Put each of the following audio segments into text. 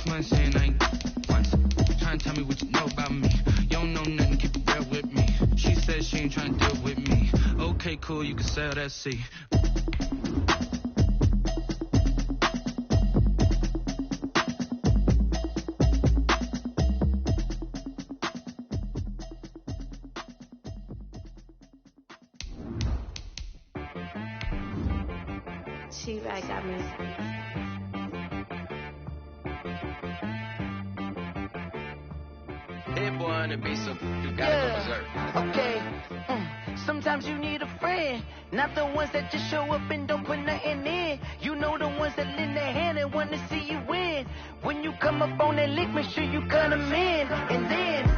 6 months saying I ain't once. Trying to tell me what you know about me. You don't know nothing, keep it real with me. She said she ain't trying to deal with me. Okay, cool, you can sell that seat. She got me. Hey boy on the beat, so you gotta go berserk. Okay. Sometimes you need a friend, not the ones that just show up and don't put nothing in. You know the ones that lend their hand and want to see you win. When you come up on that lick, make sure you cut them in. And then,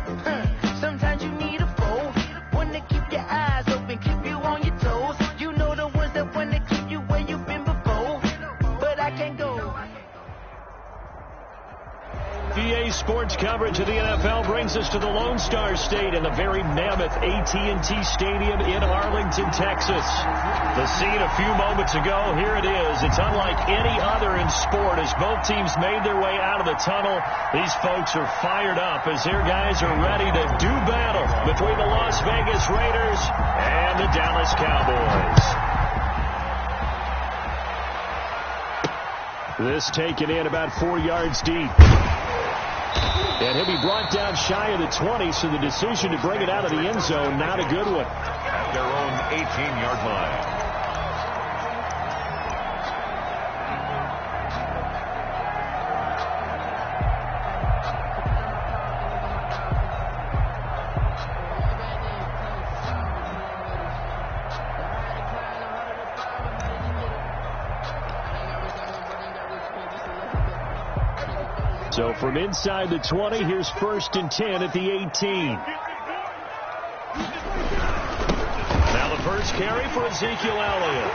sometimes you need a foe, one to keep your eyes open, keep you on your toes. You know the ones that want to keep you where you've been before, but I can't go. EA Sports coverage of the NFL brings us to the Lone Star State in the very mammoth AT&T Stadium in Arlington, Texas. The scene a few moments ago, here it is. It's unlike any other in sport as both teams made their way out of the tunnel. These folks are fired up as their guys are ready to do battle between the Las Vegas Raiders and the Dallas Cowboys. This taken in about 4 yards deep. And he'll be brought down shy of the 20, so the decision to bring it out of the end zone, not a good one. At their own 18-yard line. So from inside the 20, here's 1st and 10 at the 18. Now the first carry for Ezekiel Elliott.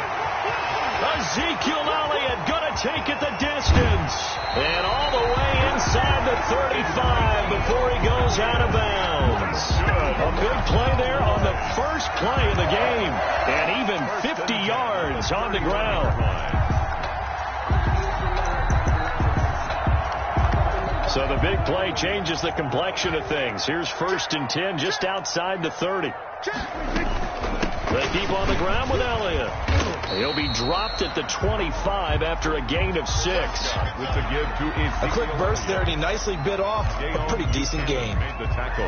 Ezekiel Elliott going to take it the distance. And all the way inside the 35 before he goes out of bounds. A big play there on the first play of the game. And even 50 yards on the ground. So the big play changes the complexion of things. Here's 1st and 10 just outside the 30. They keep on the ground with Elliott. He'll be dropped at the 25 after a gain of 6. A quick burst there, and he nicely bit off a pretty decent gain. Made the tackle.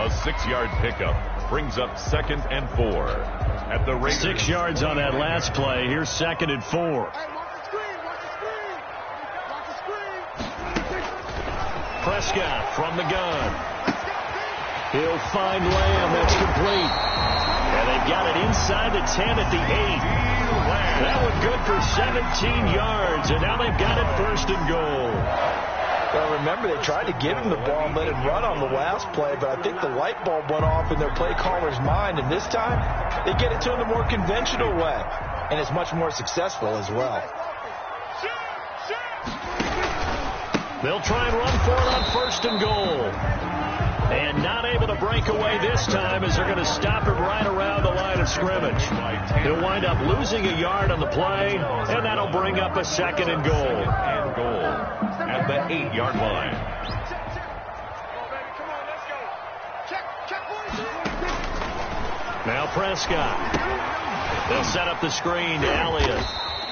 A 6-yard pickup brings up 2nd and 4. At the Raiders. 6 yards on that last play. Here's 2nd and 4. Prescott from the gun. He'll find Lamb. That's complete. And they've got it inside the 10 at the 8. That was good for 17 yards. And now they've got it 1st and goal. Well, remember, they tried to give him the ball and let him run on the last play, but I think the light bulb went off in their play caller's mind. And this time, they get it to him the more conventional way. And it's much more successful as well. They'll try and run for it on 1st and goal. And not able to break away this time as they're going to stop it right around the line of scrimmage. He'll wind up losing a yard on the play, and that'll bring up a 2nd and goal. At the 8-yard line. Now Prescott. They'll set up the screen to Elliott.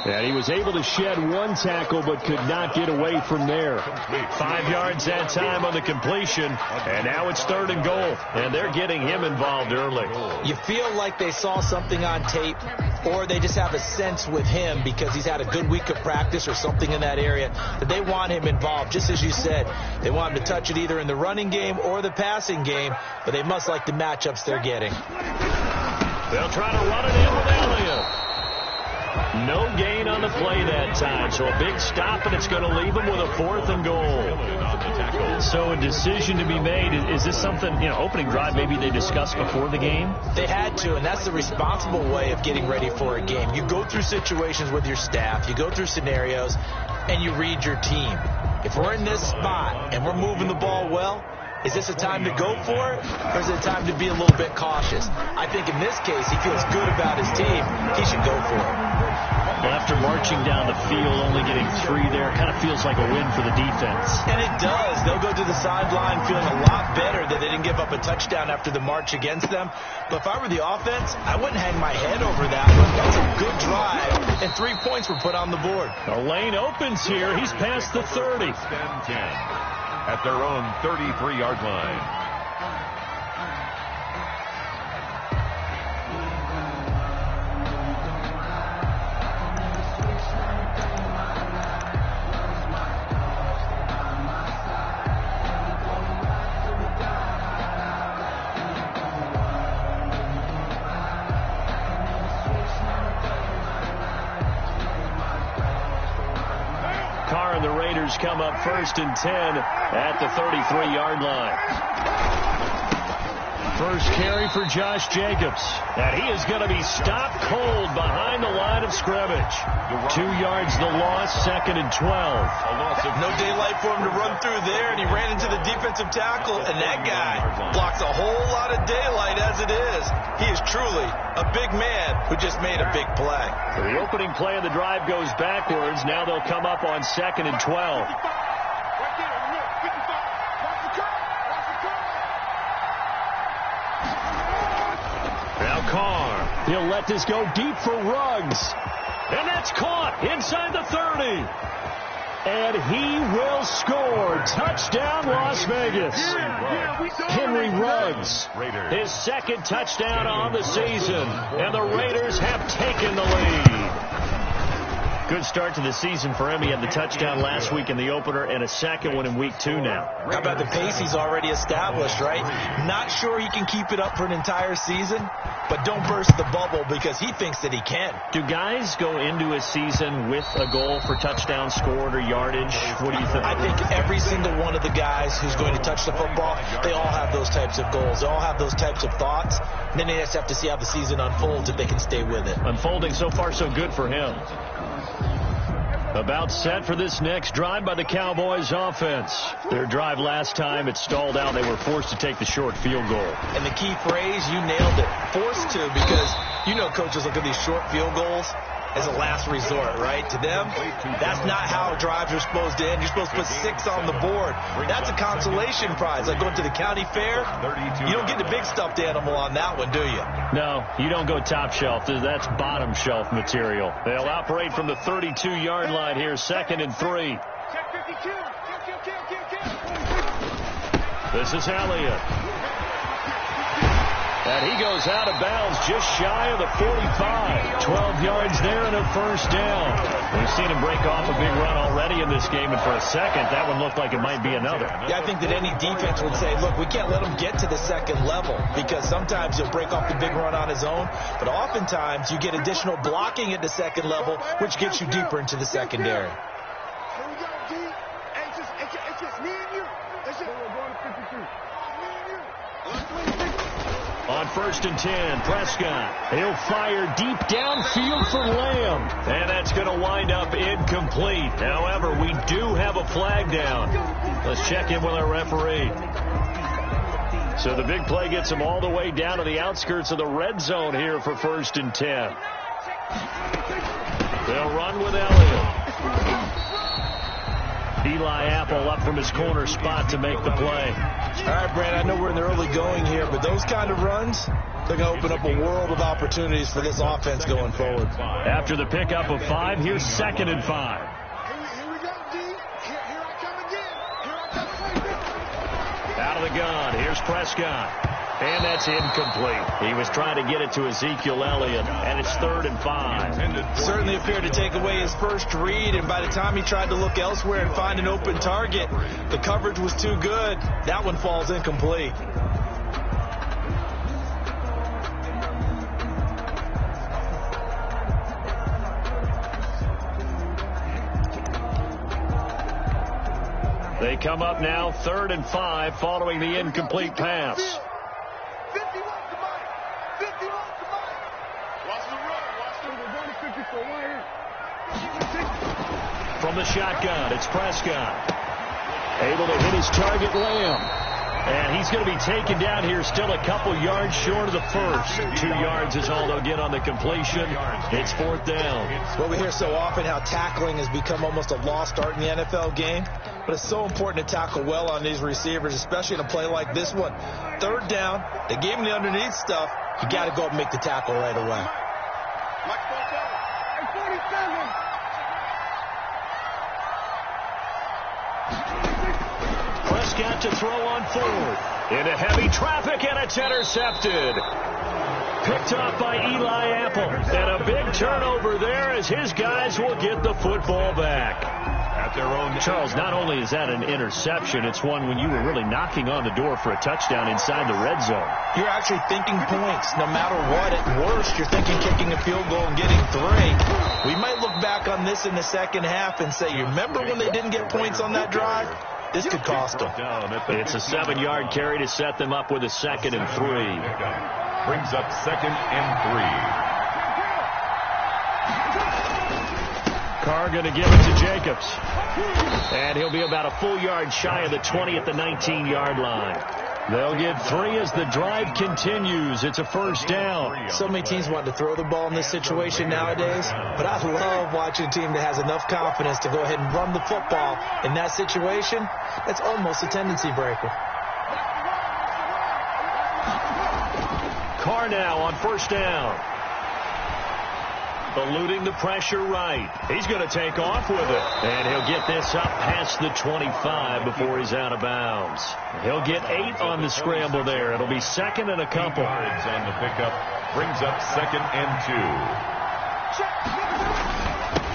And he was able to shed one tackle but could not get away from there. 5 yards that time on the completion. And now it's 3rd and goal. And they're getting him involved early. You feel like they saw something on tape, or they just have a sense with him because he's had a good week of practice or something in that area that they want him involved. Just as you said, they want him to touch it either in the running game or the passing game, but they must like the matchups they're getting. They'll try to run it in with Elliott. No gain on the play that time, so a big stop, and it's going to leave them with a 4th and goal. So a decision to be made. Is this something, opening drive maybe they discussed before the game? They had to, and that's the responsible way of getting ready for a game. You go through situations with your staff, you go through scenarios, and you read your team. If we're in this spot and we're moving the ball well, is this a time to go for it, or is it a time to be a little bit cautious? I think in this case, he feels good about his team. He should go for it. Well, after marching down the field, only getting 3 there, kind of feels like a win for the defense. And it does. They'll go to the sideline feeling a lot better that they didn't give up a touchdown after the march against them. But if I were the offense, I wouldn't hang my head over that one. That's a good drive, and 3 points were put on the board. The lane opens here. He's past the 30. Extend 10 at their own 33-yard line. And the Raiders come up 1st and 10 at the 33-yard line. First carry for Josh Jacobs. And he is going to be stopped cold behind the line of scrimmage. 2 yards the loss, 2nd and 12. No daylight for him to run through there, and he ran into the defensive tackle, and that guy blocks a whole lot of daylight as it is. He is truly a big man who just made a big play. So the opening play of the drive goes backwards. Now they'll come up on 2nd and 12. Now Carr. He'll let this go deep for Ruggs. And that's caught inside the 30. And he will score. Touchdown, Las Vegas. Henry Ruggs, his 2nd touchdown on the season. And the Raiders have taken the lead. Good start to the season for him. He had the touchdown last week in the opener and a 2nd one in week 2 now. How about the pace he's already established, right? Not sure he can keep it up for an entire season, but don't burst the bubble because he thinks that he can. Do guys go into a season with a goal for touchdown scored or yardage? What do you think? I think every single one of the guys who's going to touch the football, they all have those types of goals. They all have those types of thoughts. And then they just have to see how the season unfolds if they can stay with it. Unfolding so far so good for him. About set for this next drive by the Cowboys offense. Their drive last time, it stalled out. They were forced to take the short field goal. And the key phrase, you nailed it, forced to, because you know coaches look at these short field goals as a last resort, right? To them, that's not how drives are supposed to end. You're supposed to put 6 on the board. That's a consolation prize. Like going to the county fair, you don't get the big stuffed animal on that one, do you? No, you don't go top shelf. That's bottom shelf material. They'll operate from the 32-yard line here, 2nd and 3. This is Elliott. And he goes out of bounds just shy of the 45. 12 yards there and a first down. We've seen him break off a big run already in this game, and for a second, that one looked like it might be another. Yeah, I think that any defense would say, look, we can't let him get to the 2nd level because sometimes he'll break off the big run on his own, but oftentimes you get additional blocking at the 2nd level, which gets you deeper into the secondary. Here we go, D. It's just me and you. It's just we're going to 52. Me and you. On 1st and 10, Prescott. He'll fire deep downfield for Lamb. And that's going to wind up incomplete. However, we do have a flag down. Let's check in with our referee. So the big play gets him all the way down to the outskirts of the red zone here for 1st and 10. They'll run with Elliott. Eli Apple up from his corner spot to make the play. All right, Brand, I know we're in the early going here, but those kind of runs, they're going to open up a world of opportunities for this offense going forward. After the pickup of 5, here's 2nd and 5. Here we go, D. Here I come again. Out of the gun, here's Prescott. And that's incomplete. He was trying to get it to Ezekiel Elliott, and it's 3rd and 5. Certainly appeared to take away his first read, and by the time he tried to look elsewhere and find an open target, the coverage was too good. That one falls incomplete. They come up now 3rd and 5 following the incomplete pass. 51 to Mike. 51 to Mike. Watch the run. Watch the run. We're going to 54 right here. From the shotgun, it's Prescott. Able to hit his target, Lamb. And he's going to be taken down here, still a couple yards short of the first. 2 yards is all they'll get on the completion. It's 4th down. Well, we hear so often how tackling has become almost a lost art in the NFL game. But it's so important to tackle well on these receivers, especially in a play like this one. 3rd down, they gave him the underneath stuff. You got to go up and make the tackle right away. Prescott to throw on 4th. Into heavy traffic, and it's intercepted. Picked off by Eli Apple. And a big turnover there as his guys will get the football back. At their own. Charles, not only is that an interception, it's one when you were really knocking on the door for a touchdown inside the red zone. You're actually thinking points. No matter what, at worst, you're thinking kicking a field goal and getting 3. We might look back on this in the second half and say, you remember when they didn't get points on that drive? This could cost them. It's a 7-yard carry to set them up with a 2nd and 3. Brings up 2nd and 3. Carr going to give it to Jacobs. And he'll be about a full yard shy of the 20 at the 19-yard line. They'll get 3 as the drive continues. It's a 1st down. So many teams want to throw the ball in this situation nowadays, but I love watching a team that has enough confidence to go ahead and run the football in that situation. That's almost a tendency breaker. Carr now on 1st down. Eluding the pressure right. He's going to take off with it. And he'll get this up past the 25 before he's out of bounds. He'll get 8 on the scramble there. It'll be 2nd and a couple. Yards on the pickup. Brings up 2nd and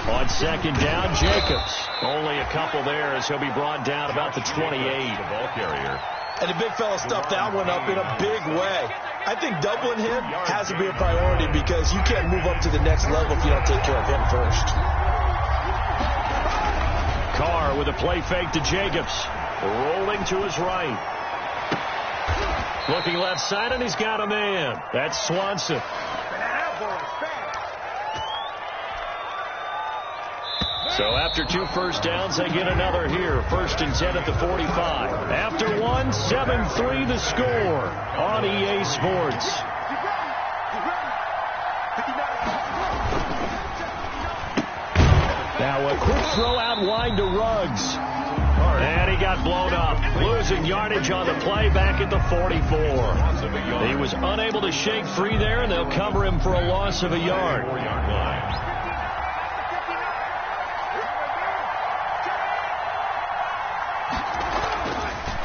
2. On 2nd down, Jacobs. Only a couple there as he'll be brought down about the 28. The ball carrier. And the big fella stuffed that one up in a big way. I think doubling him has to be a priority because you can't move up to the next level if you don't take care of him first. Carr with a play fake to Jacobs. Rolling to his right. Looking left side, and he's got a man. That's Swanson. So after 2 first downs, they get another here. 1st and 10 at the 45. After 1, 7-3 the score on EA Sports. Now a quick throw out wide to Ruggs. And he got blown up. Losing yardage on the play back at the 44. He was unable to shake free there, and they'll cover him for a loss of a yard. 4-yard line.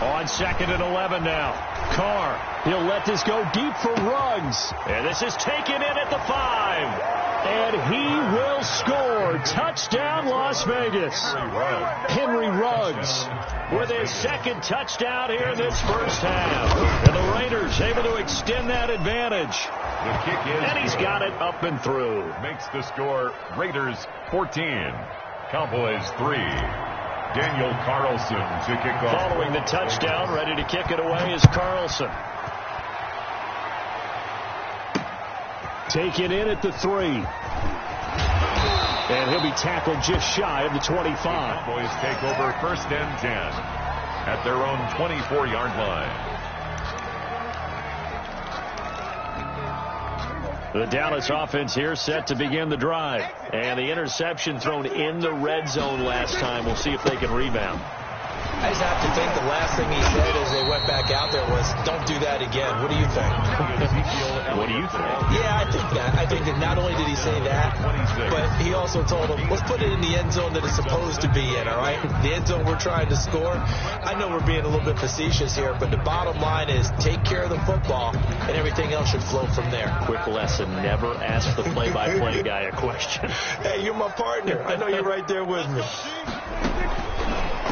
On 2nd and 11 now. Carr, he'll let this go deep for Ruggs. And this is taken in at the 5. And he will score. Touchdown, Las Vegas. Henry Ruggs with his 2nd touchdown here in this first half. And the Raiders able to extend that advantage. The kick is. And he's got it up and through. Makes the score Raiders 14. Cowboys 3. Daniel Carlson to kick off. Following the touchdown, ready to kick it away is Carlson. Taken in at the 3. And he'll be tackled just shy of the 25. Cowboys take over 1st and 10 at their own 24-yard line. The Dallas offense here set to begin the drive. And the interception thrown in the red zone last time. We'll see if they can rebound. I just have to think the last thing he said as they went back out there was, don't do that again. What do you think? What do you think? Yeah, I think that. I think that not only did he say that, but he also told them, let's put it in the end zone that it's supposed to be in, all right? The end zone we're trying to score. I know we're being a little bit facetious here, but the bottom line is take care of the football, and everything else should flow from there. Quick lesson, never ask the play-by-play guy a question. Hey, you're my partner. I know you're right there with me.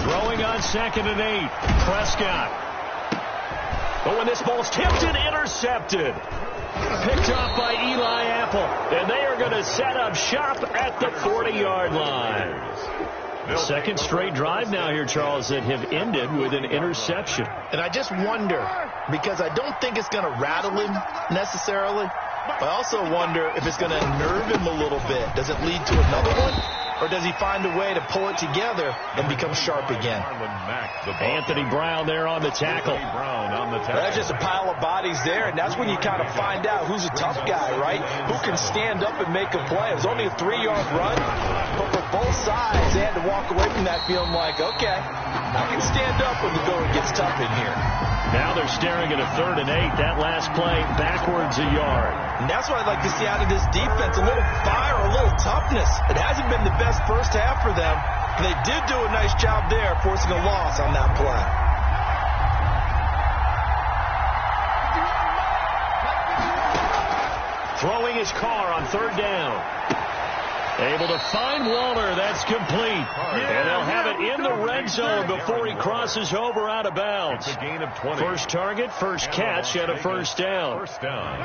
Throwing on 2nd and 8. Prescott. But when this ball's tipped and intercepted. Picked off by Eli Apple. And they are going to set up shop at the 40-yard line. 2nd straight drive now here, Charles, that have ended with an interception. And I just wonder, because I don't think it's going to rattle him necessarily, but I also wonder if it's going to unnerve him a little bit. Does it lead to another one? or does he find a way to pull it together and become sharp again? Anthony Brown there on the tackle. That's just a pile of bodies there, and that's when you kind of find out who's a tough guy, right? Who can stand up and make a play. It was only a 3-yard run, but for both sides, they had to walk away from that feeling like, okay, I can stand up when the going gets tough in here. Now they're staring at a 3rd and 8. That last play backwards a yard. And that's what I'd like to see out of this defense, a little fire, a little toughness. It hasn't been the best first half for them. They did do a nice job there, forcing a loss on that play. Throwing his car on 3rd down. Able to find Waller. That's complete. And they'll have it in the red zone before he crosses over out of bounds. It's a gain of 20. First target, first catch, and a first down. First down.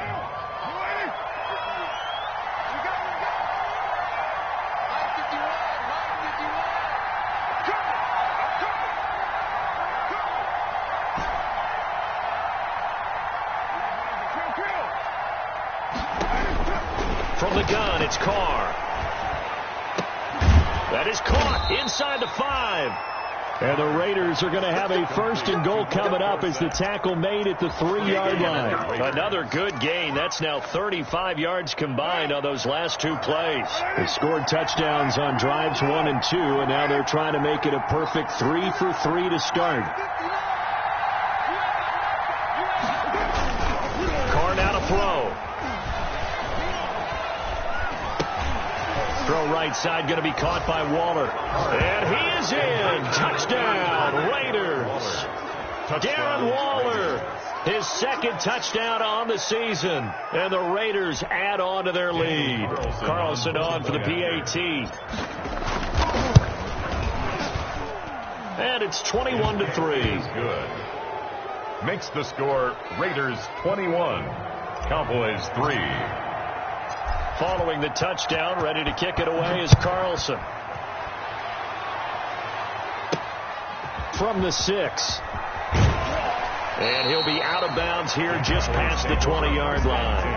From the gun, it's Carr. That is caught inside the 5. And the Raiders are going to have a 1st and goal coming up as the tackle made at the 3-yard line. Another good gain. That's now 35 yards combined on those last 2 plays. They scored touchdowns on drives 1 and 2, and now they're trying to make it a perfect 3 for 3 to start. Carr now to throw. Throw right side, going to be caught by Waller. And he is in. Touchdown, Raiders. Darren Waller, his 2nd touchdown on the season. And the Raiders add on to their lead. Carlson on for the PAT. And it's 21-3. Good. Makes the score Raiders 21, Cowboys 3. Following the touchdown, ready to kick it away is Carlson. From the 6. And he'll be out of bounds here just past the 20-yard line.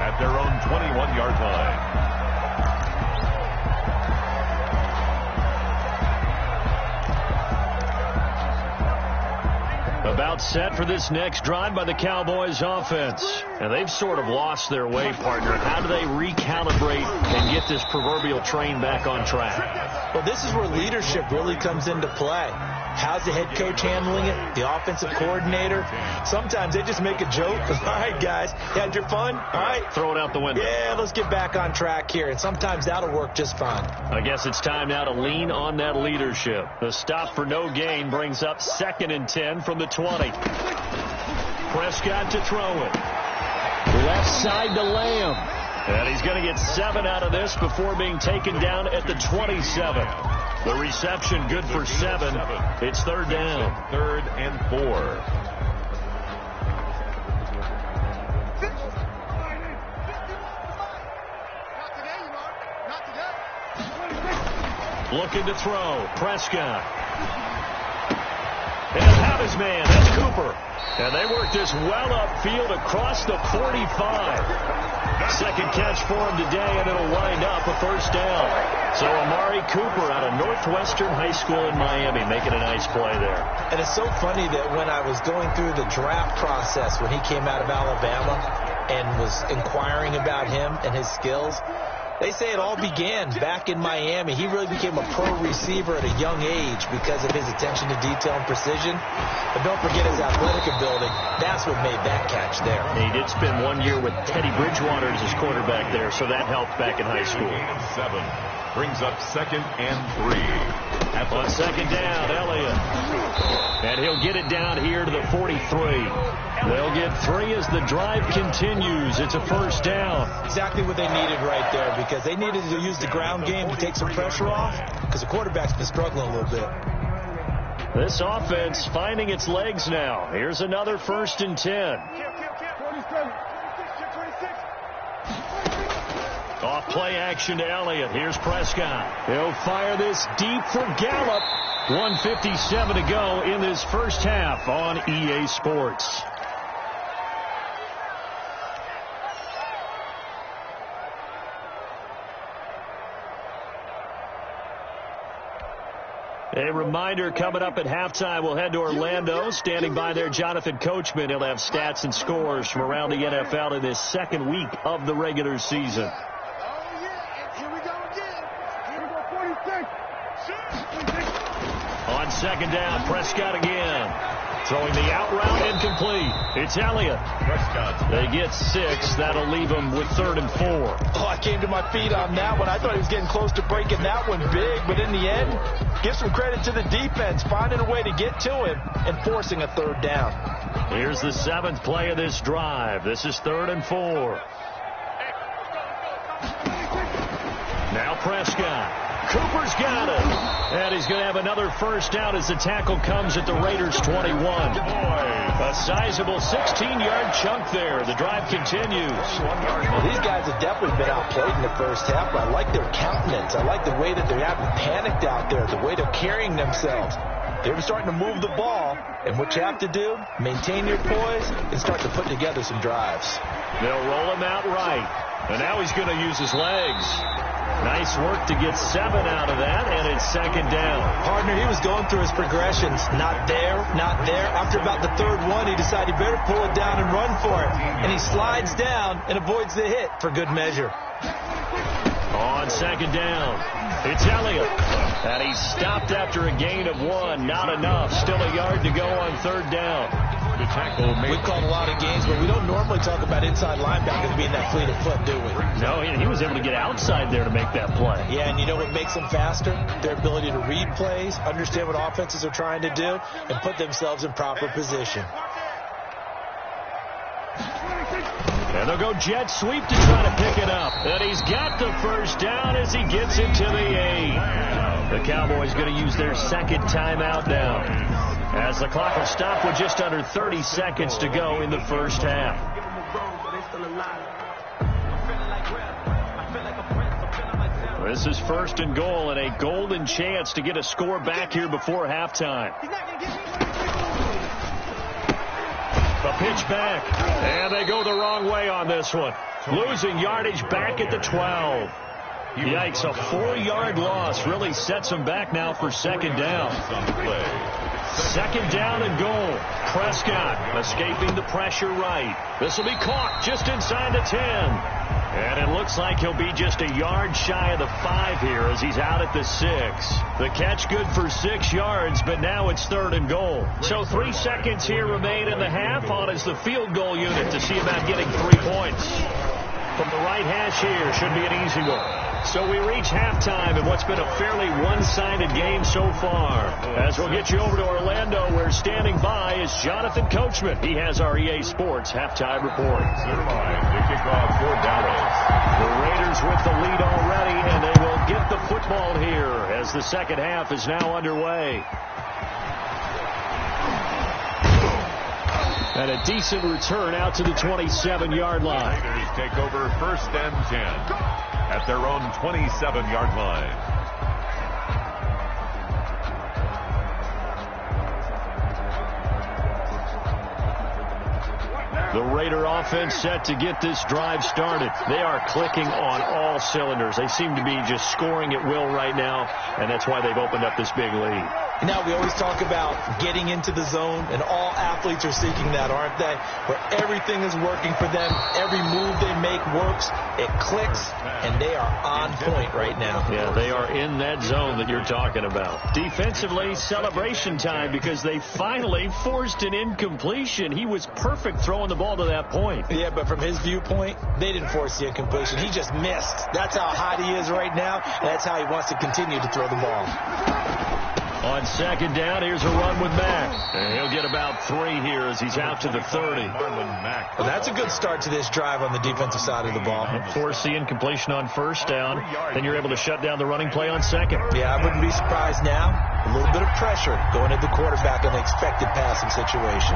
At their own 21-yard line. About set for this next drive by the Cowboys offense. And they've sort of lost their way, partner. How do they recalibrate and get this proverbial train back on track? Well, this is where leadership really comes into play. How's the head coach handling it? The offensive coordinator? Sometimes they just make a joke. All right, guys, you had your fun? All right. Throw it out the window. Yeah, let's get back on track here. And sometimes that'll work just fine. I guess it's time now to lean on that leadership. The stop for no gain brings up 2nd and 10 from the 20. Prescott to throw it. Left side to Lamb. And he's going to get 7 out of this before being taken down at the 27. The reception good for 7. It's 3rd down. 3rd and 4. Looking to throw. Prescott. And he'll have his man. That's Cooper. And they work this well upfield across the 45. 2nd catch for him today, and it'll wind up a 1st down. So Amari Cooper out of Northwestern High School in Miami making a nice play there. And it's so funny that when I was going through the draft process when he came out of Alabama and was inquiring about him and his skills, they say it all began back in Miami. He really became a pro receiver at a young age because of his attention to detail and precision. But don't forget his athletic ability. That's what made that catch there. And he did spend 1 year with Teddy Bridgewater as his quarterback there, so that helped back in high school. 7 brings up 2nd and 3. On 2nd down, Elliott. And he'll get it down here to the 43. They'll get 3 as the drive continues. It's a 1st down. Exactly what they needed right there, because they needed to use the ground game to take some pressure off, because the quarterback's been struggling a little bit. This offense finding its legs now. Here's another 1st and 10. Off play action to Elliott. Here's Prescott. He'll fire this deep for Gallup. 1:57 to go in this first half on EA Sports. A reminder, coming up at halftime, we'll head to Orlando. Standing by there, Jonathan Coachman. He'll have stats and scores from around the NFL in this second week of the regular season. On second down, Prescott again. Throwing the out route, incomplete. It's Elliott. Prescott. They get 6. That'll leave them with 3rd and 4. Oh, I came to my feet on that one. I thought he was getting close to breaking that one big, but in the end, give some credit to the defense, finding a way to get to him and forcing a 3rd down. Here's the 7th play of this drive. This is 3rd and 4. Now Prescott. Cooper's got it. And he's going to have another first down as the tackle comes at the Raiders' 21. A sizable 16-yard chunk there. The drive continues. Well, these guys have definitely been outplayed in the first half, but I like their countenance. I like the way that they haven't panicked out there, the way they're carrying themselves. They're starting to move the ball, and what you have to do, maintain your poise and start to put together some drives. They'll roll him out right, and now he's going to use his legs. Nice work to get 7 out of that, and it's 2nd down. Partner, he was going through his progressions. Not there, not there. After about the 3rd one, he decided he better pull it down and run for it. And he slides down and avoids the hit for good measure. On 2nd down, it's Elliott. And he stopped after a gain of 1. Not enough. Still a yard to go on 3rd down. We've called a lot of games, but we don't normally talk about inside linebackers being that fleet of foot, do we? No, he was able to get outside there to make that play. Yeah, and you know what makes them faster? Their ability to read plays, understand what offenses are trying to do, and put themselves in proper position. And they'll go jet sweep to try to pick it up. And he's got the first down as he gets it to the 8. The Cowboys going to use their 2nd timeout now, as the clock will stop with just under 30 seconds to go in the first half. This is 1st and goal and a golden chance to get a score back here before halftime. The pitch back, and they go the wrong way on this one. Losing yardage back at the 12. Yikes, a 4-yard loss really sets them back now for 2nd down. 2nd down and goal. Prescott escaping the pressure right. This will be caught just inside the 10. And it looks like he'll be just a yard shy of the 5 here as he's out at the 6. The catch good for 6 yards, but now it's 3rd and goal. So 3 seconds here remain in the half. On is the field goal unit to see about getting 3 points. From the right hash here, should be an easy one. So we reach halftime in what's been a fairly one-sided game so far. As we'll get you over to Orlando, where standing by is Jonathan Coachman. He has our EA Sports halftime report. The kickoff for Dallas. The Raiders with the lead already, and they will get the football here as the 2nd half is now underway. And a decent return out to the 27-yard line. Raiders take over 1st and 10 at their own 27-yard line. The Raider offense set to get this drive started. They are clicking on all cylinders. They seem to be just scoring at will right now, and that's why they've opened up this big lead. Now, we always talk about getting into the zone, and all athletes are seeking that, aren't they? Where everything is working for them. Every move they make works. It clicks, and they are on point right now. Yeah, they are in that zone that you're talking about. Defensively, celebration time because they finally forced an incompletion. He was perfect throwing the ball to that point. Yeah, but from his viewpoint, they didn't force the incompletion. He just missed. That's how hot he is right now, and that's how he wants to continue to throw the ball. On 2nd down, here's a run with Mack. And he'll get about 3 here as he's out to the 30. Well, that's a good start to this drive on the defensive side of the ball. Force the incompletion on 1st down. Then you're able to shut down the running play on 2nd. Yeah, I wouldn't be surprised now. A little bit of pressure going at the quarterback in the expected passing situation.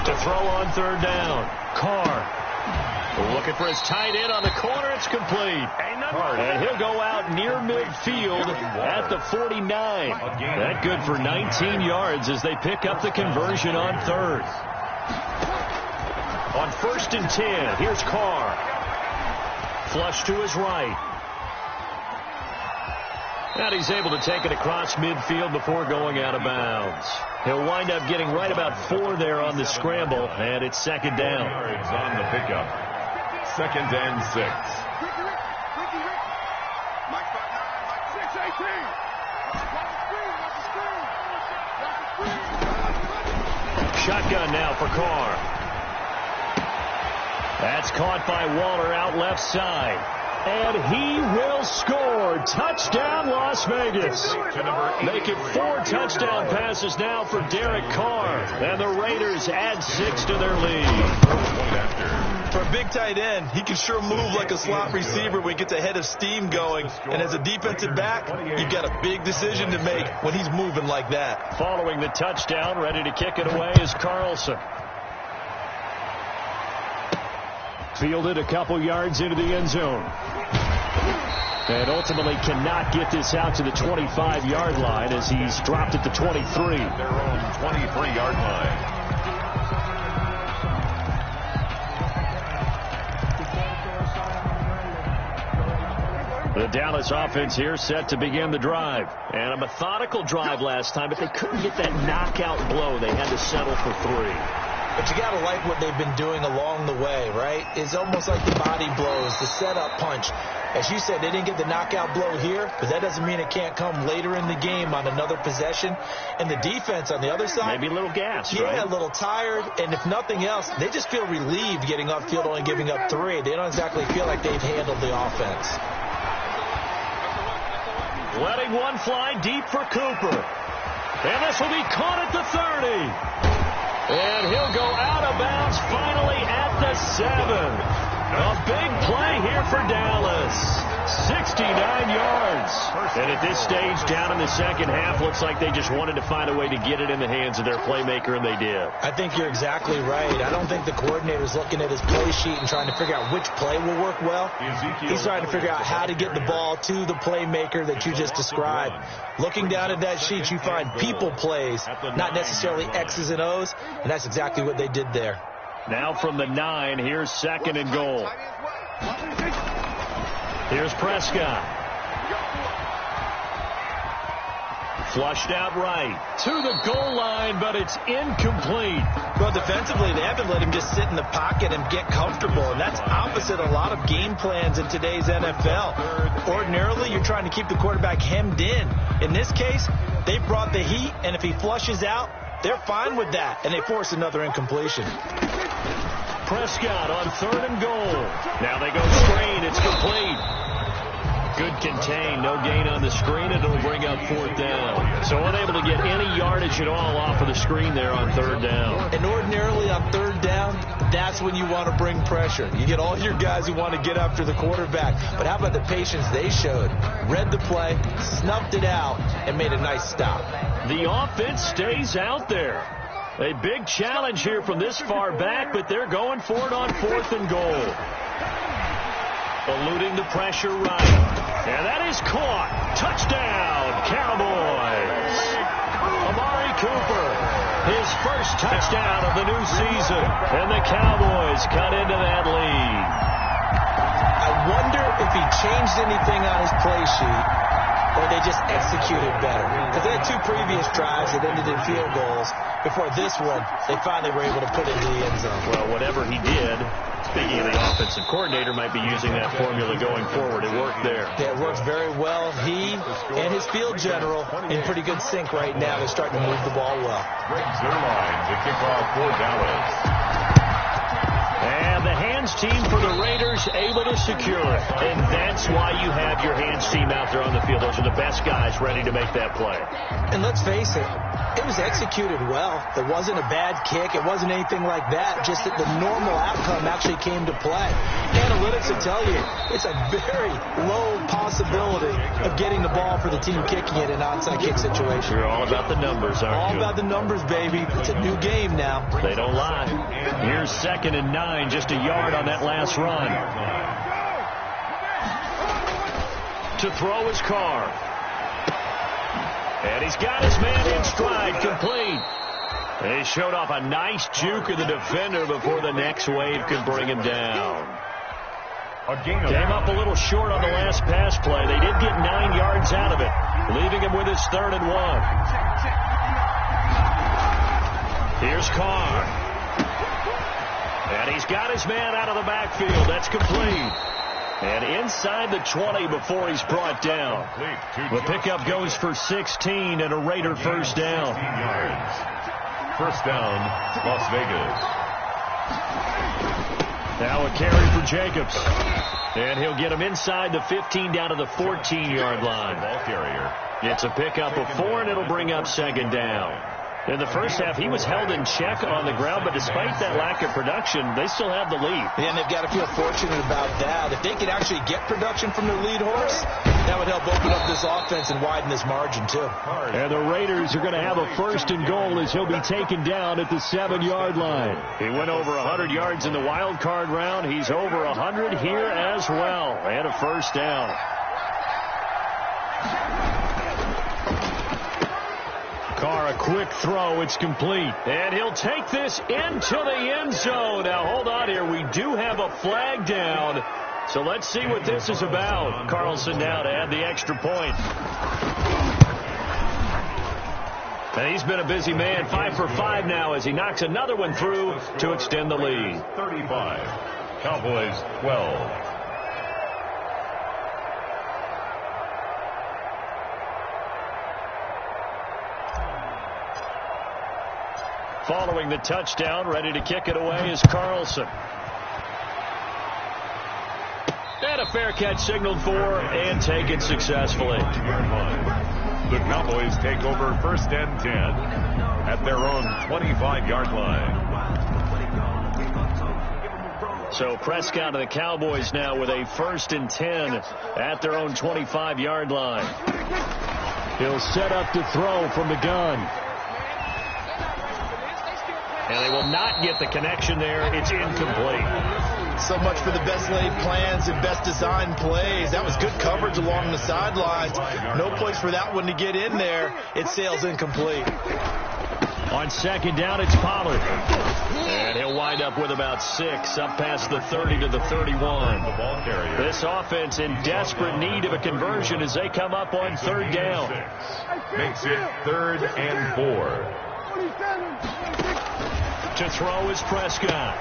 To throw on 3rd down. Carr. Looking for his tight end on the corner. It's complete. And he'll go out near midfield at the 49. That good for 19 yards as they pick up the conversion on 3rd. On 1st and 10, here's Carr. Flush to his right. And he's able to take it across midfield before going out of bounds. He'll wind up getting right about 4 there on the scramble, and it's second down. Yards on the pickup. 2nd and 6. Shotgun now for Carr. That's caught by Waller out left side. And he will score. Touchdown, Las Vegas. Make it 4 touchdown passes now for Derek Carr. And the Raiders add 6 to their lead. For a big tight end, he can sure move like a slot receiver when he gets a head of steam going. And as a defensive back, you've got a big decision to make when he's moving like that. Following the touchdown, ready to kick it away is Carlson. Fielded a couple yards into the end zone. And ultimately cannot get this out to the 25-yard line as he's dropped at the 23. Their own 23-yard line. The Dallas offense here set to begin the drive. And a methodical drive last time, but they couldn't get that knockout blow. They had to settle for 3. But you got to like what they've been doing along the way, right? It's almost like the body blows, the setup punch. As you said, they didn't get the knockout blow here, but that doesn't mean it can't come later in the game on another possession. And the defense on the other side, maybe a little gassed, yeah, right? a little tired. And if nothing else, they just feel relieved getting off field, only giving up 3. They don't exactly feel like they've handled the offense. Letting one fly deep for Cooper. And this will be caught at the 30. And he'll go out of bounds finally at the 7. A big play here for Dallas. 69 yards. And at this stage, down in the second half, looks like they just wanted to find a way to get it in the hands of their playmaker, and they did. I think you're exactly right. I don't think the coordinator's looking at his play sheet and trying to figure out which play will work well. He's trying to figure out how to get the ball to the playmaker that you just described. Looking down at that sheet, you find people plays, not necessarily X's and O's, and that's exactly what they did there. Now from the 9, here's 2nd and goal. Here's Prescott. Flushed out right to the goal line, but it's incomplete. Well, defensively, they haven't let him just sit in the pocket and get comfortable, and that's opposite a lot of game plans in today's NFL. Ordinarily, you're trying to keep the quarterback hemmed in. In this case, they brought the heat, and if he flushes out, they're fine with that, and they force another incompletion. Prescott on 3rd and goal. Now they go screen. It's complete. Good contain. No gain on the screen. It'll bring up 4th down. So unable to get any yardage at all off of the screen there on 3rd down. And ordinarily on 3rd down, that's when you want to bring pressure. You get all your guys who want to get after the quarterback. But how about the patience they showed? Read the play, snuffed it out, and made a nice stop. The offense stays out there. A big challenge here from this far back, but they're going for it on 4th and goal. Eluding the pressure right. And that is caught. Touchdown, Cowboys. Amari Cooper, his first touchdown of the new season. And the Cowboys cut into that lead. I wonder if he changed anything on his play sheet, or they just executed better. Because they had 2 previous drives that ended in field goals. Before this one, they finally were able to put it into the end zone. Well, whatever he did, speaking of the offensive coordinator, might be using that formula going forward. It worked there. Yeah, it worked very well. He and his field general in pretty good sync right now. They're starting to move the ball well. Greg Zerline to kick off for Dallas. And the hands team for the Raiders able to secure it. And that's why you have your hands team out there on the field. Those are the best guys ready to make that play. And let's face it, it was executed well. There wasn't a bad kick. It wasn't anything like that. Just that the normal outcome actually came to play. Analytics will tell you it's a very low possibility of getting the ball for the team kicking it in an onside kick situation. You're all about the numbers, aren't you? All about the numbers, baby. It's a new game now. They don't lie. Here's 2nd and 9, just a yard on that last run. To throw his Carr. And he's got his man in stride, complete. And he showed off a nice juke of the defender before the next wave could bring him down. Came up a little short on the last pass play. They did get 9 yards out of it, leaving him with his 3rd and 1. Here's Carr. And he's got his man out of the backfield. That's complete. And inside the 20 before he's brought down. The pickup goes for 16 and a Raider first down. First down, Las Vegas. Now a carry for Jacobs. And he'll get him inside the 15 down to the 14-yard line. Ball carrier. It's a pickup of 4, and it'll bring up 2nd down. In the first half, he was held in check on the ground, but despite that lack of production, they still have the lead. Yeah, and they've got to feel fortunate about that. If they could actually get production from their lead horse, that would help open up this offense and widen this margin, too. And the Raiders are going to have a 1st and goal as he'll be taken down at the 7-yard line. He went over 100 yards in the wild card round. He's over 100 here as well. And a first down. Carr, a quick throw. It's complete. And he'll take this into the end zone. Now, hold on here. We do have a flag down. So let's see what this is about. Carlson now to add the extra point. And he's been a busy man. 5 for 5 now as he knocks another one through to extend the lead. 35. Cowboys 12. Following the touchdown, ready to kick it away is Carlson. And a fair catch signaled for and taken successfully. The Cowboys take over 1st and 10 at their own 25-yard line. So Prescott and the Cowboys now with a 1st and 10 at their own 25-yard line. He'll set up to throw from the gun. And they will not get the connection there. It's incomplete. So much for the best laid plans and best designed plays. That was good coverage along the sidelines. No place for that one to get in there. It sails incomplete. On 2nd down, it's Pollard. And he'll wind up with about 6, up past the 30 to the 31. The ball carrier. This offense in desperate need of a conversion as they come up on 3rd down. Makes it 3rd and 4. To throw is Prescott.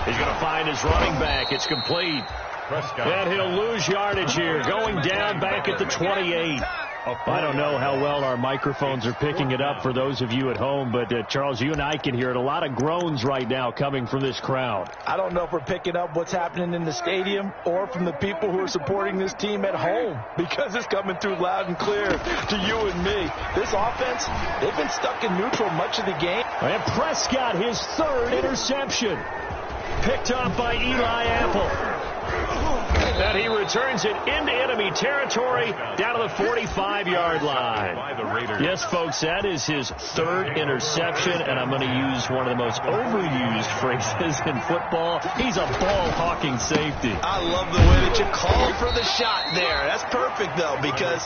He's going to find his running back. It's complete. Prescott. And he'll lose yardage here, going down back at the 28. I don't know how well our microphones are picking it up for those of you at home, but Charles, you and I can hear it. A lot of groans right now coming from this crowd. I don't know if we're picking up what's happening in the stadium or from the people who are supporting this team at home, because it's coming through loud and clear to you and me. This offense, they've been stuck in neutral much of the game. And Prescott, his 3rd interception. Picked off by Eli Apple. And he returns it into enemy territory down to the 45-yard line. Yes, folks, that is his 3rd interception, and I'm going to use one of the most overused phrases in football. He's a ball-hawking safety. I love the way that you called for the shot there. That's perfect, though, because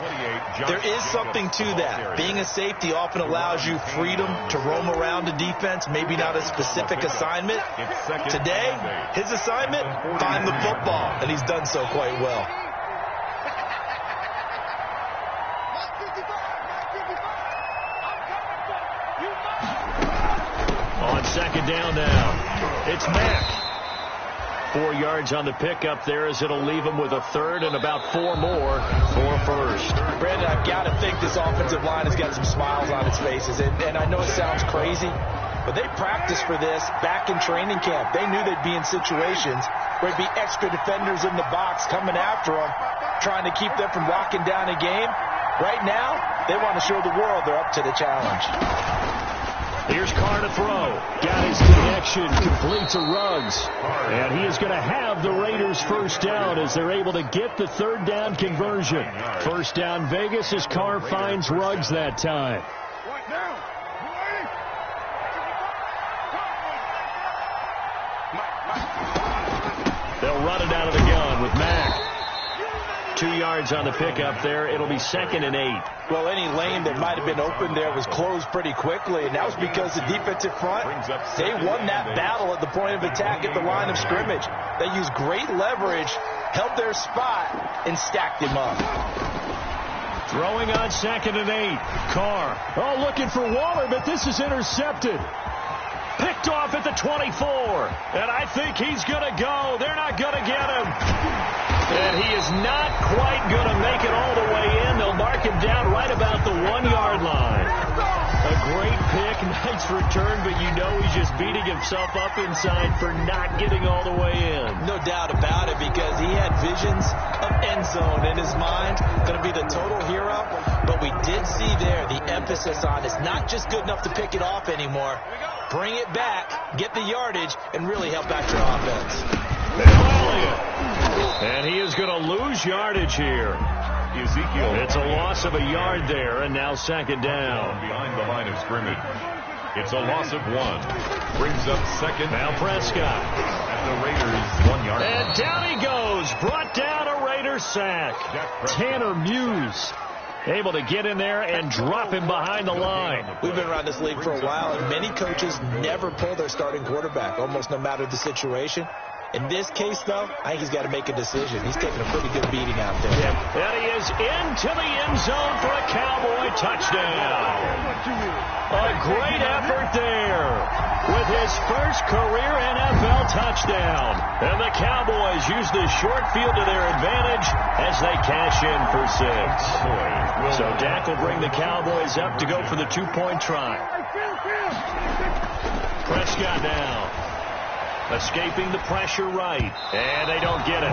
there is something to that. Being a safety often allows you freedom to roam around a defense, maybe not a specific assignment. Today, his assignment, find the football, and he's done so quite well. On 2nd down now, it's Mack. 4 yards on the pickup there as it'll leave him with a 3rd and about 4 more for 1st. Brandon, I've got to think this offensive line has got some smiles on its faces, and I know it sounds crazy, but they practiced for this back in training camp. They knew they'd be in situations where there'd be extra defenders in the box coming after them, trying to keep them from locking down a game. Right now, they want to show the world they're up to the challenge. Here's Carr to throw. Got his connection, complete to Ruggs. And he is going to have the Raiders first down as they're able to get the 3rd down conversion. First down Vegas as Carr finds Ruggs that time. They'll run it out of the gun with Mack. 2 yards on the pickup there. It'll be 2nd and 8. Well, any lane that might have been open there was closed pretty quickly, and that was because the defensive front, they won that battle at the point of attack at the line of scrimmage. They used great leverage, held their spot, and stacked him up. Throwing on 2nd and 8. Carr. Oh, looking for Waller, but this is intercepted. Picked off at the 24. And I think he's going to go. They're not going to get him. And he is not quite going to make it all the way in. They'll mark him down right about the 1-yard line. A great pick, nice return, but you know he's just beating himself up inside for not getting all the way in. No doubt about it, because he had visions of end zone in his mind. Going to be the total hero. But we did see there the emphasis on it's not just good enough to pick it off anymore. Bring it back, get the yardage, and really help out your offense. And he is going to lose yardage here. Ezekiel. It's a loss of a yard there, and now 2nd down. Behind the line of scrimmage. It's a loss of 1. Brings up 2nd. Now Prescott. At the Raiders' 1 yard. And down he goes. Brought down a Raider sack. Tanner Muse able to get in there and drop him behind the line. We've been around this league for a while, and many coaches never pull their starting quarterback, almost no matter the situation. In this case, though, I think he's got to make a decision. He's taking a pretty good beating out there. Yep. And he is into the end zone for a Cowboy touchdown. A great effort there with his first career NFL touchdown. And the Cowboys use the short field to their advantage as they cash in for 6. So Dak will bring the Cowboys up to go for the 2-point try. Prescott now. Escaping the pressure right. And they don't get it.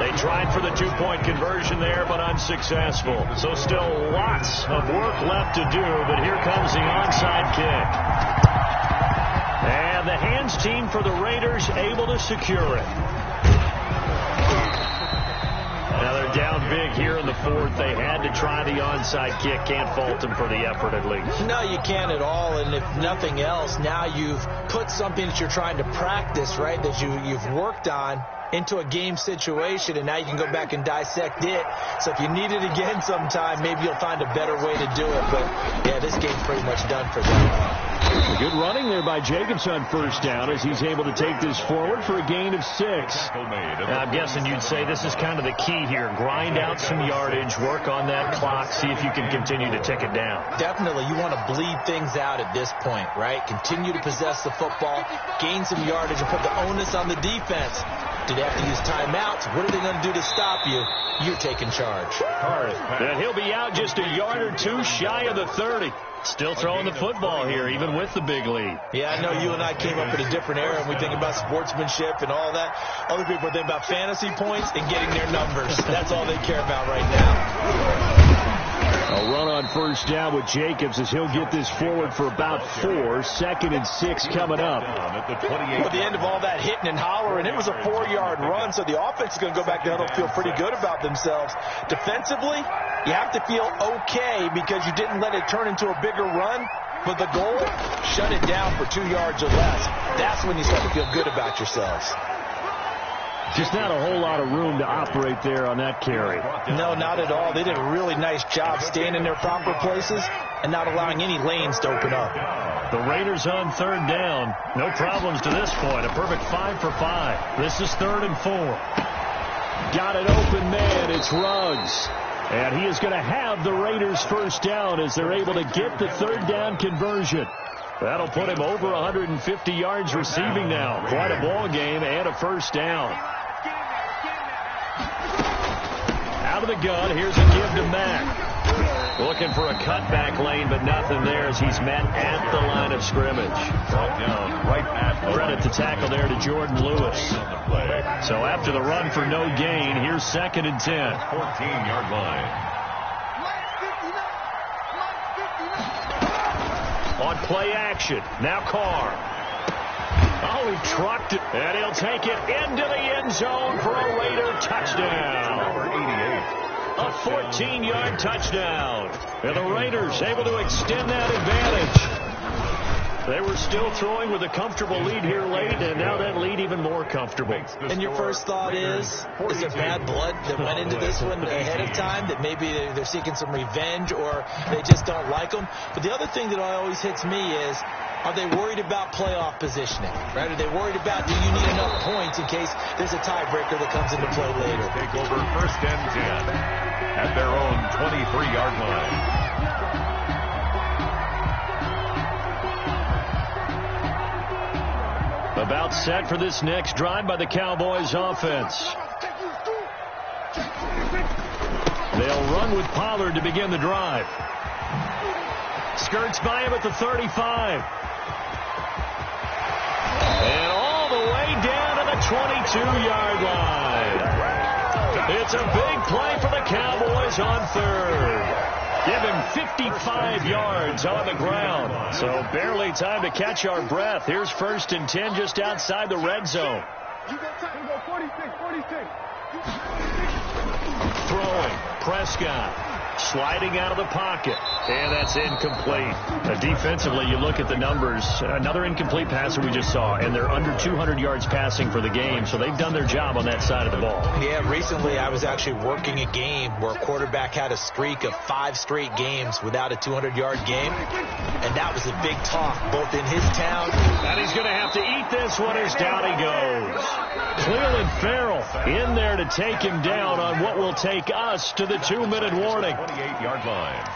They tried for the 2-point conversion there, but unsuccessful. So still lots of work left to do, but here comes the onside kick. And the hands team for the Raiders able to secure it. Now they're down big here in the 4th. They had to try the onside kick. Can't fault them for the effort at least. No, you can't at all. And if nothing else, now you've put something that you're trying to practice, right, that you've worked on into a game situation, and now you can go back and dissect it. So if you need it again sometime, maybe you'll find a better way to do it. But, yeah, this game's pretty much done for them. A good running there by Jacobs on 1st down as he's able to take this forward for a gain of 6. I'm guessing you'd say this is kind of the key here. Grind out some yardage, work on that clock, see if you can continue to tick it down. Definitely. You want to bleed things out at this point, right? Continue to possess the football, gain some yardage, and put the onus on the defense. Do they have to use timeouts? What are they going to do to stop you? You're taking charge. And he'll be out just a yard or 2 shy of the 30. Still throwing the football here, even with the big lead. Yeah, I know you and I came up in a different era, and we think about sportsmanship and all that. Other people think about fantasy points and getting their numbers. That's all they care about right now. A run on 1st down with Jacobs as he'll get this forward for about 4. 2nd and 6 coming up. At the end of all that hitting and hollering, it was a 4-yard run, so the offense is going to go back down and feel pretty good about themselves. Defensively, you have to feel okay because you didn't let it turn into a bigger run. But the goal, shut it down for 2 yards or less. That's when you start to feel good about yourselves. Just not a whole lot of room to operate there on that carry. No, not at all. They did a really nice job staying in their proper places and not allowing any lanes to open up. The Raiders on 3rd down. No problems to this point. A perfect 5 for 5. This is 3rd and 4. Got it open man. It's Ruggs. And he is going to have the Raiders 1st down as they're able to get the 3rd down conversion. That'll put him over 150 yards receiving now. Quite a ball game and a 1st down. Out of the gun, here's a give to Mack. Looking for a cutback lane, but nothing there as he's met at the line of scrimmage. Credit to tackle there to Jordan Lewis. So after the run for no gain, here's 2nd and 10. 14-yard line. On play action, now Carr. Oh, he trucked it, and he'll take it into the end zone for a Raider touchdown. Number 88. A 14-yard touchdown. And the Raiders able to extend that advantage. They were still throwing with a comfortable lead here late, and now that lead even more comfortable. And your first thought is there bad blood that went into this one ahead of time, that maybe they're seeking some revenge or they just don't like them? But the other thing that always hits me is, are they worried about playoff positioning? Right? Are they worried about, do you need enough points in case there's a tiebreaker that comes into play later? Take over 1st and 10 at their own 23-yard line. About set for this next drive by the Cowboys offense. They'll run with Pollard to begin the drive. Skirts by him at the 35. And all the way down to the 22-yard line. It's a big play for the Cowboys on 3rd. Give him 55 yards on the ground. So barely time to catch our breath. Here's 1st and 10 just outside the red zone. Throwing. Prescott. Sliding out of the pocket. And that's incomplete. Defensively, you look at the numbers. Another incomplete pass that we just saw. And they're under 200 yards passing for the game. So they've done their job on that side of the ball. Yeah, recently I was actually working a game where a quarterback had a streak of 5 straight games without a 200-yard game. And that was a big talk, both in his town. And he's going to have to eat this one as down he goes. Cleveland Farrell in there to take him down on what will take us to the 2-minute warning. 28-yard line.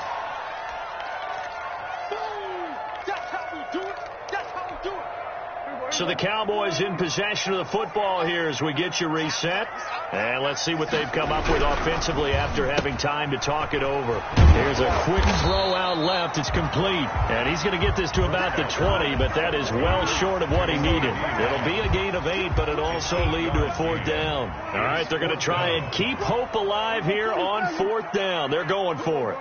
So the Cowboys in possession of the football here as we get you reset. And let's see what they've come up with offensively after having time to talk it over. Here's a quick throw out left. It's complete. And he's going to get this to about the 20, but that is well short of what he needed. It'll be a gain of 8, but it'll also lead to a 4th down. All right, they're going to try and keep hope alive here on 4th down. They're going for it.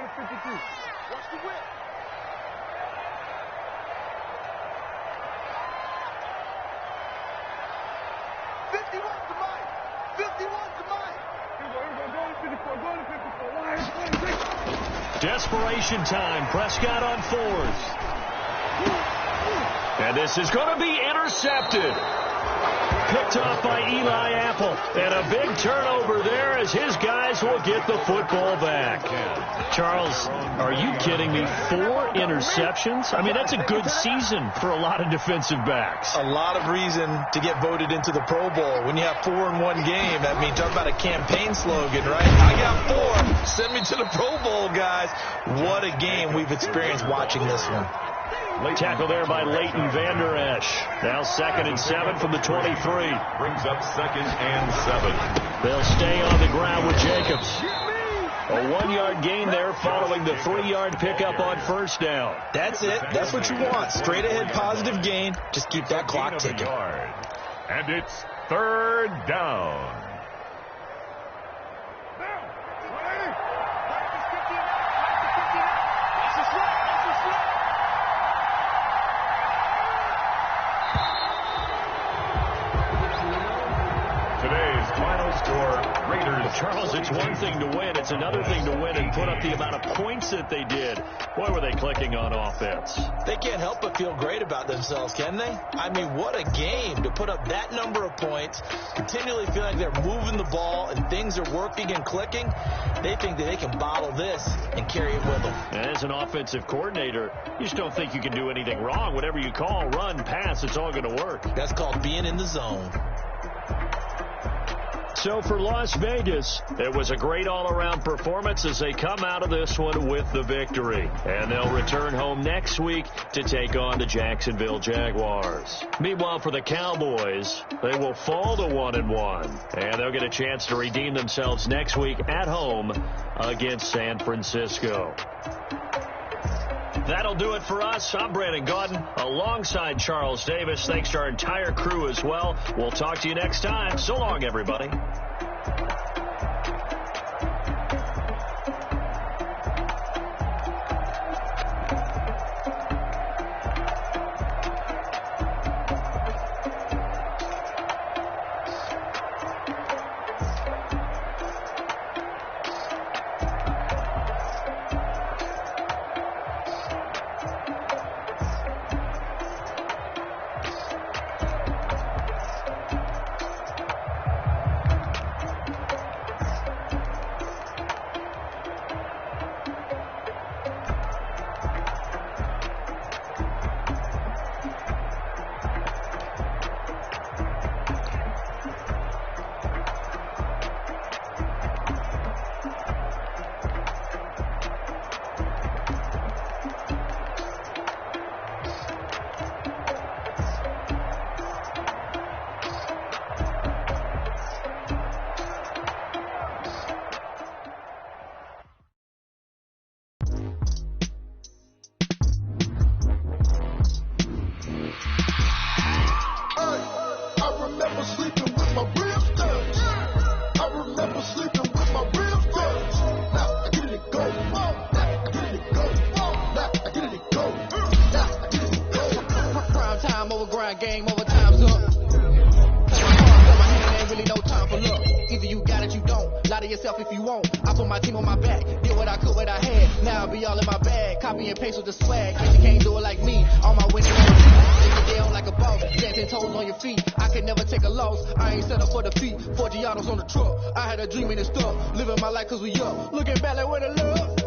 Desperation time. Prescott on 4th. And this is going to be intercepted. Picked off by Eli Apple. And a big turnover there as his guys will get the football back. Charles, are you kidding me? 4 interceptions? I mean, that's a good season for a lot of defensive backs. A lot of reason to get voted into the Pro Bowl. When you have 4 in one game, I mean, talk about a campaign slogan, right? I got 4. Send me to the Pro Bowl, guys. What a game we've experienced watching this one. Late tackle there by Leighton Vander Esch. Now 2nd and 7 from the 23. Brings up 2nd and 7. They'll stay on the ground with Jacobs. A 1-yard gain there following the 3-yard pickup on 1st down. That's it. That's what you want. Straight ahead positive gain. Just keep that clock ticking. And it's 3rd down. Today's final score, Raiders. Charles, it's one thing to win. It's another thing to win and put up the amount of points that they did. Boy, were they clicking on offense. They can't help but feel great about themselves, can they? I mean, what a game to put up that number of points, continually feel like they're moving the ball and things are working and clicking. They think that they can bottle this and carry it with them. As an offensive coordinator, you just don't think you can do anything wrong. Whatever you call, run, pass, it's all going to work. That's called being in the zone. So for Las Vegas, it was a great all-around performance as they come out of this one with the victory. And they'll return home next week to take on the Jacksonville Jaguars. Meanwhile, for the Cowboys, they will fall to 1-1. And they'll get a chance to redeem themselves next week at home against San Francisco. That'll do it for us. I'm Brandon Gaudin alongside Charles Davis. Thanks to our entire crew as well. We'll talk to you next time. So long, everybody. Lie to yourself if you want. I put my team on my back. Did what I could, what I had. Now I be all in my bag. Copy and paste with the swag. Guess you can't do it like me. All my winning on the feet. Take it down like a boss. 10 toes on your feet. I can never take a loss. I ain't set up for defeat. 4 Giados on the truck. I had a dream and it's stuck. Living my life cause we up. Looking back like where the love.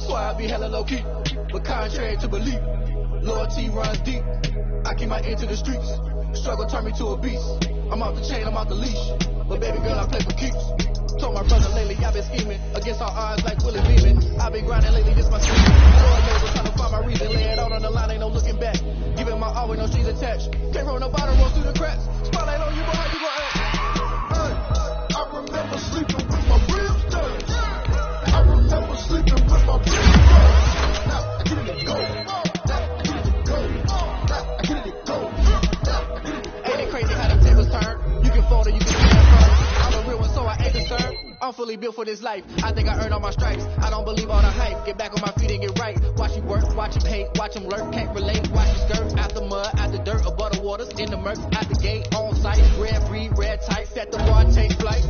So I be hella low key. But contrary to belief. Loyalty runs deep. I keep my ear to the streets. Struggle turned me to a beast. I'm off the chain, I'm off the leash. But baby girl, I play for keeps. Told my brother lately, I've been scheming. Against all odds like Willie Beeman. I've been grinding lately, this my sleep. Lord knows I'm trying to find my reason. Lay it out on the line, ain't no looking back. Giving my all with no strings attached. Came from the bottom, roll through the cracks. Spotlight on you, boy, how you gon' act? I remember sleeping with my ribs done. I remember sleeping with my ribs done. Now I get it go. I'm fully built for this life. I think I earned all my stripes. I don't believe all the hype. Get back on my feet and get right. Watch you work, watch him hate, watch him lurk. Can't relate, watch you skirt. Out the mud, out the dirt, above the waters, in the murk. Out the gate, on site. Red breed, red tight. Set the bar, take flight.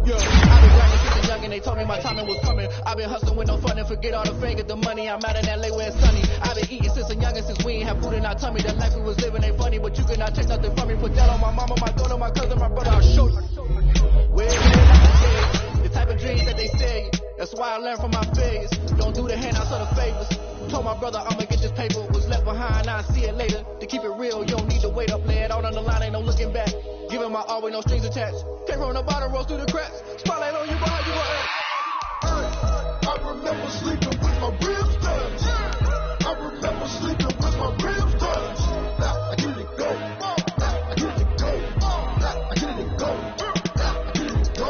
Yeah, I've been grinding since young and they told me my timing was coming. I've been hustling with no fun and forget all the fame, get the money. I'm out in LA where it's sunny. I've been eating since a young and since we ain't have food in our tummy. The life we was living ain't funny, but you cannot take nothing from me. Put that on my mama, my daughter, my cousin, my brother. I'll show you. Where the type of dreams that they say. That's why I learned from my failures. Don't do the handouts or the favors. Told my brother I'ma get this paper. Was left behind, I'll see it later. To keep it real, you don't need to wait up. Lay it out on the line, ain't no looking back. Giving my all with no strings attached. Came from the bottom, rose through the cracks. Spotlight on you, boy, how you gon' act? I remember sleeping with my ribs done. I remember sleeping with my ribs done. Now I get it go. I get it go. I get it go. I get it go.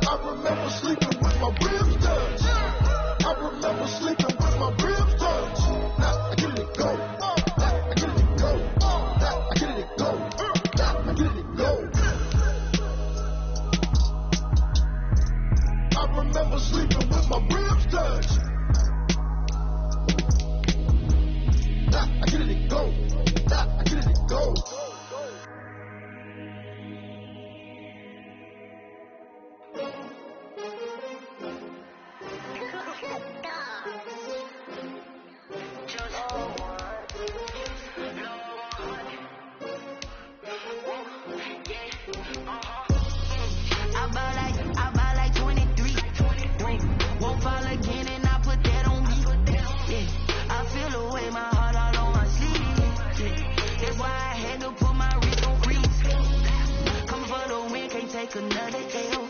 I remember sleeping with my ribs done. I remember sleeping with my ribs done. Now I get it go. I get it go. I get it go. I get it go. I remember sleeping with my ribs done. Now I get it go. I get it go. I buy like 23. Won't fall again and I put that on me. Yeah. I feel the way my heart all on my sleeve. Yeah. That's why I had to put my wrist on freeze. Coming for the win, can't take another L.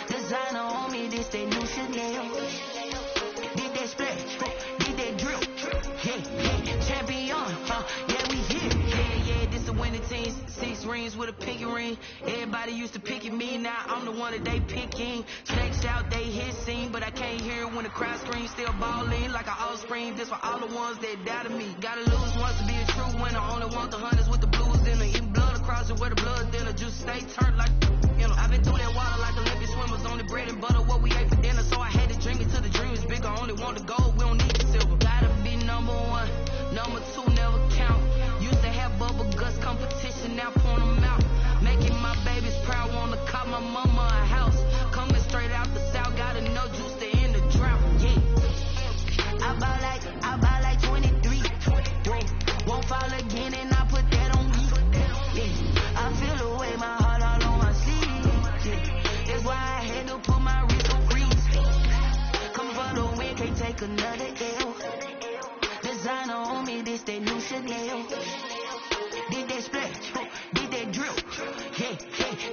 Designer on me, this that new Chanel. Did that splash, did that drill. Yeah, champion, yeah, we here. Yeah, this a winning team. 6 rings with a pinky ring. Everybody used to picking me, now I'm the one that they picking. Snakes out, they hit scene, but I can't hear it when the crowd screams. Still balling like an offspring. This for all the ones that doubted me. Gotta lose once to be a true winner. Only want the hunters with the blues in it. Eating blood across it where the blood thinner. Juice stay turned like, you know. I've been through that water like Olympic swimmers. Only bread and butter, what we ate for dinner. So I had to dream it till the dream is bigger. Only want the gold, we don't need the silver. Gotta be number 1, number 2 never count. Used to have bubble guts competition, now point them out. Making my babies proud, wanna call my mama a house. Coming straight out the south, gotta know juice to end the drought. Yeah. I buy like 23. Won't fall again and I put that on me. Yeah. I feel the way my heart all on my sleeve. Yeah. That's why I had to put my wrist on freeze. Come for the win, can't take another L. Designer on me, this that new Chanel. Did that splash, did that drill. Yeah,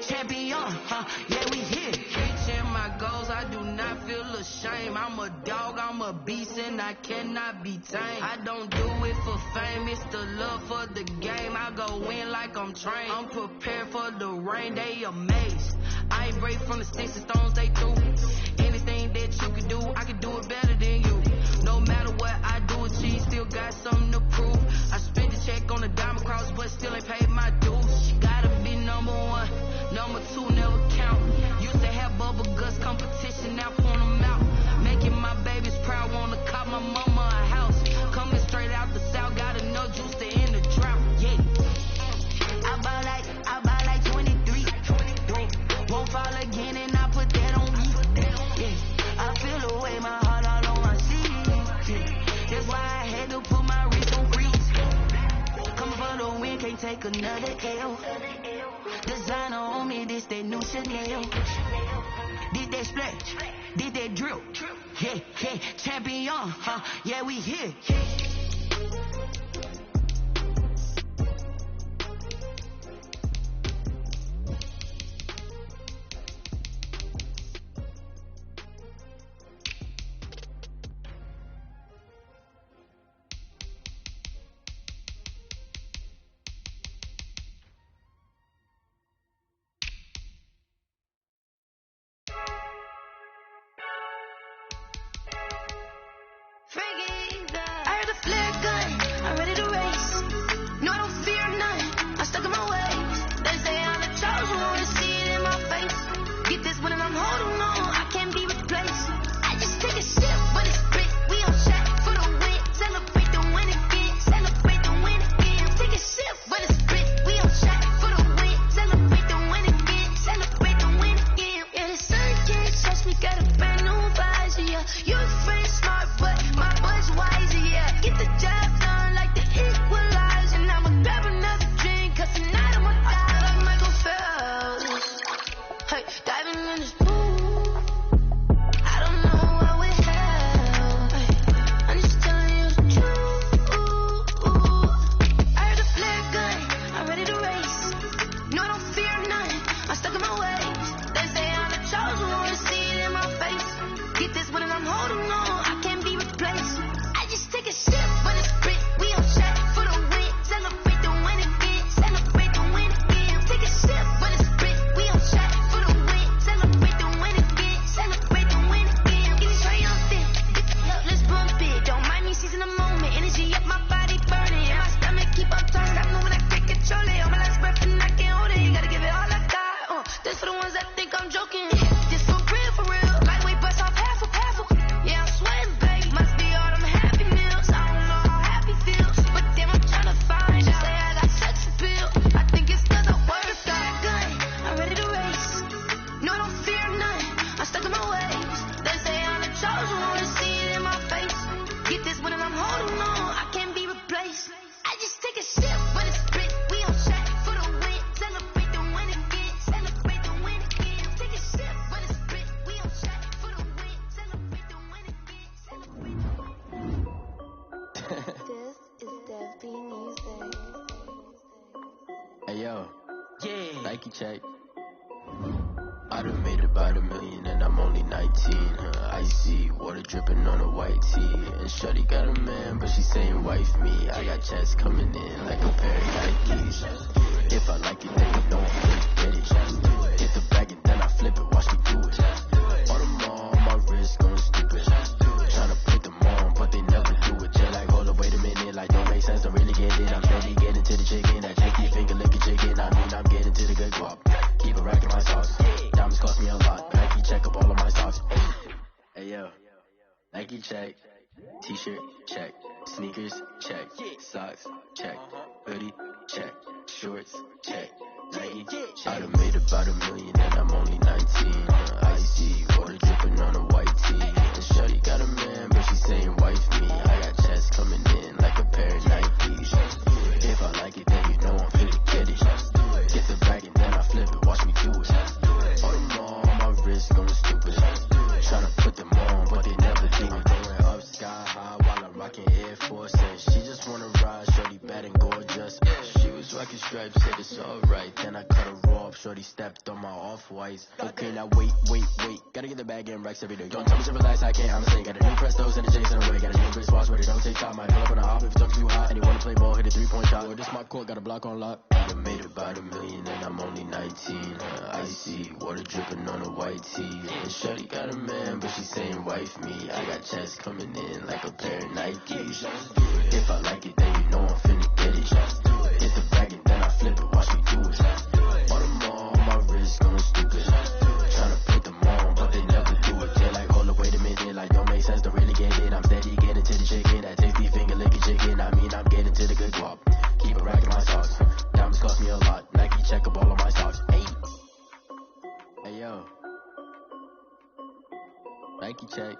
champion, yeah, we here. Reaching my goals, I do not feel ashamed. I'm a dog, I'm a beast, and I cannot be tamed. I don't do it for fame, it's the love for the game. I go in like I'm trained. I'm prepared for the rain, they amazed. I ain't break from the sticks and stones they threw. Anything that you can do, I can do it better than you. No matter what I do, achieve, still got something to prove. I spent the check on the diamond cross, but still ain't paid my dues. Gotta be number 1, number 2 never count. Used to have bubble guts competition, now point them out. Making my babies proud, wanna call my mama a house. Coming straight out the south, gotta know juice to end the drought. Yeah. I buy like 23. Won't fall again. take another L. Designer on me, this they new Chanel. Did they splash? Did they drill? Yeah, yeah, champion, huh? Yeah, we here. I heard the flare gun, I'm ready to race. No, I don't fear none, I'm stuck in my ways. They say I'm the chosen one, to see it in my face. Get this one and I'm holding on, I can't be replaced. I just take a sip, but it's split. We on track for the win. Celebrate the win again, celebrate the win again. Take a sip, but it's split. We on track for the win. Celebrate the win again, celebrate the win again. Yeah, the sun can't touch me, got a brand new visor, yeah. You're friend smart, but my boy's wiser, yeah. Get the job done like the equalizer. And I'ma grab another drink, cause tonight I'ma die like Michael Phelps. Hey, diving in this pool, I don't know what we have. Hey, I'm just telling you the truth. I heard the flare gun, I'm ready to race. No, I don't fear none, I'm stuck in my ways. They say I'm the chosen one, to see it in my face. Get this one and I'm holding on, I can't be replaced. I just take a sip, but it's split. We on track for the win. Celebrate the win again, celebrate the win again. Take a sip, but it's split. We on track for the win. Celebrate the win again, celebrate the win again. Get it triumphant, let's bump it. Don't mind me seizing the moment. Energy up, my body burning, and my stomach keep on turning. I know when I can't control it. On my last breath and I can't hold it. You gotta give it all I got. This for the ones that think I'm joking. This for real. Lightweight bust off half a. Yeah, I'm sweating, babe. Must be all them happy meals. I don't know how happy feels, but damn, I'm trying to find out. Say I got sex appeal. I think it's cause I work a gun. I'm ready to race. No, I don't fear none, I'm stuck in my ways. They say I'm the chosen one, to see it in my face. Get this one and I'm holding on, I can't be replaced. I just take a sip, but it's split. We on track for the win. Celebrate the win again, celebrate the win again. Take a sip, but it's split. We on track for the win. Celebrate the win again, celebrate the win. This is Dev Music. Hey yo, Yeah. Nike check. I done made about $1 million and I'm only 19. Icy water dripping on a white tee. And shorty got a man, but she saying wife me. I got checks coming in like a pair of Nikes. If I like it, then you know I'm finna get it. Hit the bag and then I flip it, watch me do it. All them on my wrist going stupid. Tryna put them on, but they never do it. Just like, hold up, wait a minute, like don't make sense, don't really get it. I'm steady getting to the chicken, that cheeky finger licking chicken. I mean, I'm getting to the good guap. Keep it racking my sauce. Diamonds cost me a lot. Nike check up all of my socks. Hey yo, Nike check. T-shirt check. Sneakers check. Socks check. Hoodie check. Shorts check. Nike I done made about $1 million and I'm only 19. Icy water dripping on a white tee. And shorty got a man, but she saying wife me. I got checks coming in like a pair of Nikes. If I like it, then you know I'm finna get it. Get the bag and then I flip it, watch me do it. All them on my wrist going stupid. Tryna put them on, but they never do it. Going up sky high while I'm rocking Air Force. And she just wanna ride, shorty bad and gorgeous. She was rocking stripes, said it's alright. Then I cut her off, shorty stepped on my off-whites. Okay, now wait. Gotta get the bag and racks every day. Don't tell me to relax, I can't, I'm saying. Got a new Prestos and a Jason away. Got a new wristwatch, but it don't take time. I pull up on a hop if it talks too hot. And you wanna play ball, hit a 3-point shot. With this my court, got a block on lock. I done made about $1 million and I'm only 19. Icy water dripping on a white tee. And shorty got a man, but she saying wife me. I got checks coming in like a pair of Nikes. If I like it, then you know I'm finna get it. Hit the bag and then I flip it, watch me do it. All them on my wrist going stupid. Tryna put them on, but they never do it. Just like, hold up, wait a minute, like don't make sense, don't really get it. I'm steady getting to the chicken, that tasty finger licking chicken. I mean, I'm getting to the good guap. Keep it racking my sauce. Diamonds cost me a lot. Nike check up all of my socks. Hey yo, Nike check.